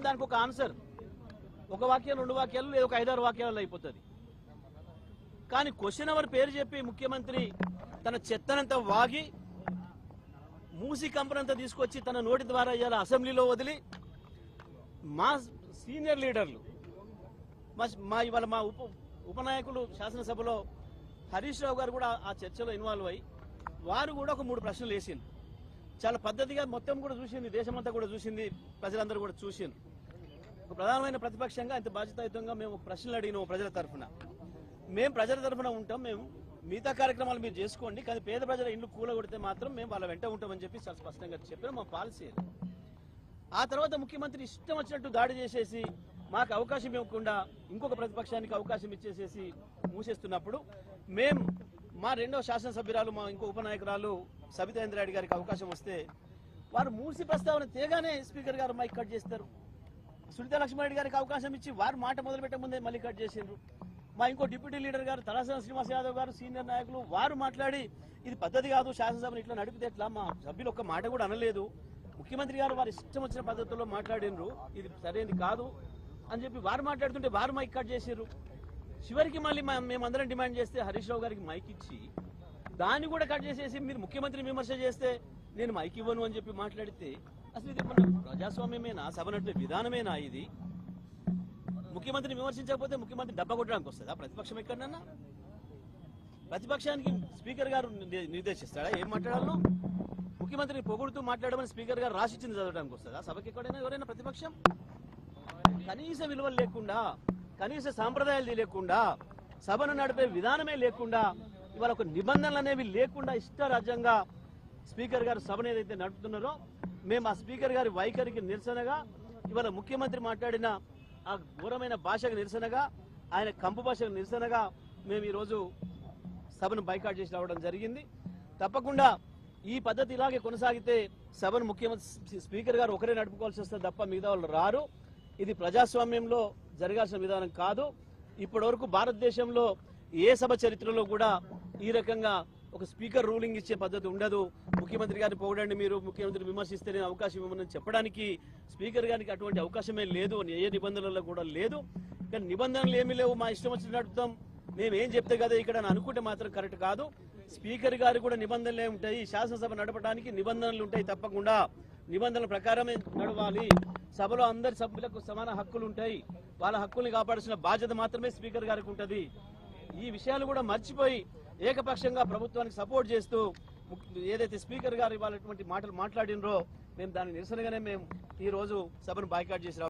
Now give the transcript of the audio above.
దానికి ఒక ఆన్సర్ ఒక వాక్యం రెండు వాక్యాలు లేదా ఒక 5-6 వాక్యాలలో అయిపోతుంది. కానీ క్వశ్చన్ అవర్ పేరు చెప్పి ముఖ్యమంత్రి తన చెత్తనంతా వాగి మూసి కంపెనంతా తీసుకొచ్చి తన నోటి ద్వారా ఇవాళ అసెంబ్లీలో వదిలి మా సీనియర్ లీడర్లు ఇవాళ మా ఉపనాయకులు శాసనసభలో హరీష్ రావు గారు కూడా ఆ చర్చలో ఇన్వాల్వ్ అయ్యి వారు కూడా ఒక 3 ప్రశ్నలు వేసింది. చాలా పద్ధతిగా మొత్తం కూడా చూసింది, దేశమంతా కూడా చూసింది, ప్రజలందరూ కూడా చూసింది. ఒక ప్రధానమైన ప్రతిపక్షంగా ఇంత బాధ్యతాయుతంగా మేము ప్రశ్నలు అడిగినాము ప్రజల తరఫున. మేము ప్రజల తరఫున ఉంటాం, మేము మిగతా కార్యక్రమాలు మీరు చేసుకోండి, కానీ పేద ప్రజల ఇండ్లు కూలగొడితే మాత్రం మేము వాళ్ళ వెంట ఉంటామని చెప్పి చాలా స్పష్టంగా చెప్పారు. మా పాలసీ. ఆ తర్వాత ముఖ్యమంత్రి ఇష్టం వచ్చినట్టు దాడి చేసేసి మాకు అవకాశం ఇవ్వకుండా ఇంకొక ప్రతిపక్షానికి అవకాశం ఇచ్చేసేసి మూసేస్తున్నప్పుడు మేము మా రెండో శాసనసభ్యురాలు మా ఇంకో ఉపనాయకురాలు సబితా ఇంద్రారెడ్డి గారికి అవకాశం వస్తే వారు మూసి ప్రస్తావన తేగానే స్పీకర్ గారు మైక్ కట్ చేస్తారు. సునీతా లక్ష్మారెడ్డి గారికి అవకాశం ఇచ్చి వారు మాట మొదలు పెట్టే ముందే మళ్ళీ కట్ చేసిండ్రు. మా ఇంకో డిప్యూటీ లీడర్ గారు తలసాని శ్రీనివాస్ యాదవ్ గారు సీనియర్ నాయకులు వారు మాట్లాడి ఇది పద్ధతి కాదు, శాసనసభను ఇట్లా నడిపితే ఎట్లా, మా సభ్యులు ఒక్క మాట కూడా అనలేదు, ముఖ్యమంత్రి గారు వారు ఇష్టం వచ్చిన పద్ధతుల్లో మాట్లాడినరు, ఇది సరైనది కాదు అని చెప్పి వారు మాట్లాడుతుంటే వారు మైక్ కట్ చేసారు. చివరికి మళ్ళీ మేమందరం డిమాండ్ చేస్తే హరీష్ రావు గారికి మైక్ ఇచ్చి దాన్ని కూడా కట్ చేసేసి మీరు ముఖ్యమంత్రి విమర్శ చేస్తే నేను మైక్ ఇవ్వను అని చెప్పి మాట్లాడితే అసలు ఇది మన ప్రజాస్వామ్యమేనా, సభ నడిపే విధానమేనా? ఇది ముఖ్యమంత్రిని విమర్శించకపోతే ముఖ్యమంత్రి డబ్బా కొట్టడానికి వస్తుందా ప్రతిపక్షం ఎక్కడన్నా? ప్రతిపక్షానికి స్పీకర్ గారు నిర్దేశిస్తాడా ఏం మాట్లాడాలో? ముఖ్యమంత్రిని పొగుడుతూ మాట్లాడమని స్పీకర్ గారు రాసిచ్చింది చదవడానికి వస్తుందా సభకి ఎక్కడైనా ఎవరైనా ప్రతిపక్షం? కనీస విలువలు లేకుండా, కనీస సాంప్రదాయాలు లేకుండా, సభను నడిపే విధానమే లేకుండా, ఇవాళ ఒక నిబంధనలు అనేవి లేకుండా ఇష్టరాజ్యంగా స్పీకర్ గారు సభను ఏదైతే నడుపుతున్నారో మేము ఆ స్పీకర్ గారి వైఖరికి నిరసనగా ఇవాళ ముఖ్యమంత్రి మాట్లాడిన ఆ ఘోరమైన భాషకు నిరసనగా, ఆయన కంపు భాషకు నిరసనగా మేము ఈరోజు సభను బైకాట్ చేసి రావడం జరిగింది. తప్పకుండా ఈ పద్ధతి ఇలాగే కొనసాగితే సభను ముఖ్యమంత్రి స్పీకర్ గారు ఒకరే నడుపుకోవాల్సి వస్తుంది తప్ప మిగతా వాళ్ళు రారు. ఇది ప్రజాస్వామ్యంలో జరగాల్సిన విధానం కాదు. ఇప్పటివరకు భారతదేశంలో ఏ సభ చరిత్రలో కూడా ఈ రకంగా ఒక స్పీకర్ రూలింగ్ ఇచ్చే పద్ధతి ఉండదు. ముఖ్యమంత్రి గారిని పొగడండి, మీరు ముఖ్యమంత్రి విమర్శిస్తే నేను అవకాశం ఇవ్వమని చెప్పడానికి స్పీకర్ గారికి అటువంటి అవకాశమే లేదు, ఏ నిబంధనలలో కూడా లేదు. కానీ నిబంధనలు ఏమీ లేవు, మా ఇష్టం వచ్చిన నడుపుతాం, మేము ఏం చెప్తే కదా ఇక్కడ అనుకుంటే మాత్రం కరెక్ట్ కాదు. స్పీకర్ గారు కూడా నిబంధనలే ఉంటాయి, శాసనసభ నడపడానికి నిబంధనలు ఉంటాయి, తప్పకుండా నిబంధనల ప్రకారమే నడవాలి. సభలో అందరి సభ్యులకు సమాన హక్కులు ఉంటాయి, వాళ్ళ హక్కుల్ని కాపాడాల్సిన బాధ్యత మాత్రమే స్పీకర్ గారికి ఉంటుంది. ఈ విషయాలు కూడా మర్చిపోయి ఏకపక్షంగా ప్రభుత్వానికి సపోర్ట్ చేస్తూ ఏదైతే స్పీకర్ గారు ఇవాళ మాటలు మాట్లాడినరో మేము దాని నిరసనగానే మేము ఈ రోజు సభను బాయ్కాట్ చేసి